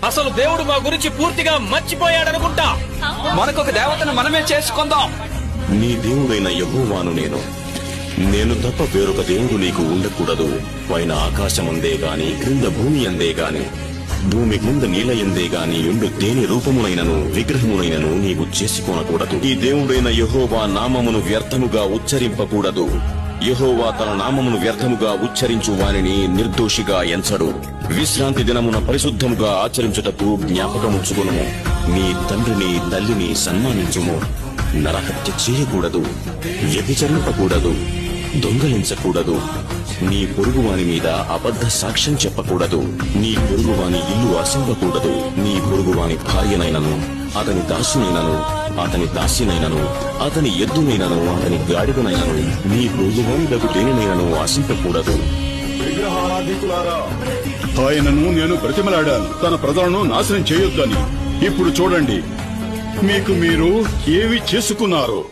అసలు దేవుడు మా గురించి పూర్తిగా మర్చిపోయాడనుకుంటా. మనకొక దేవతను మనమే చేసుకుందాం. నీ దేవుడైన యెహోవాను నేను తప్ప వేరొక దేవుడు నీకు ఉండకూడదు. పైన ఆకాశముందే గాని క్రింద భూమి అందే గాని భూమి కింద నీళ్ల ఎందే గాని ఉండు దేని రూపమునైనను విగ్రహమునైనను నీవు చేసుకోనకూడదు. ఈ దేవుడైన యెహోవా నామమును వ్యర్థముగా ఉచ్చరింపకూడదు. యెహోవా తన నామమును వ్యర్థముగా ఉచ్చరించు వానిని నిర్దోషిగా ఎంచడు. విశ్రాంతి దినమున పరిశుద్ధముగా ఆచరించుటకు జ్ఞాపకముంచుకును. నీ తండ్రిని తల్లిని సన్మానించుము. నరహత్య చేయకూడదు. వ్యభిచరింపకూడదు. దొంగలించకూడదు. నీ పొరుగువాని మీద అబద్ధ సాక్ష్యం చెప్పకూడదు. నీ పొరుగువాని ఇల్లు ఆశింపకూడదు. నీ పొరుగువాని భార్యనైనను అతని దాసునైనను అతని దాసినైనను అతని ఎద్దునైనను అతని గాడిదనైనను నీ పొరుగువాని దగ్గు దేనినైనను ఆశింపకూడదు. ఆయనను నేను బ్రతిమలాడాను తన ప్రజలను నాశనం చేయొద్దని. ఇప్పుడు చూడండి మీకు మీరు ఏవి చేసుకున్నారో.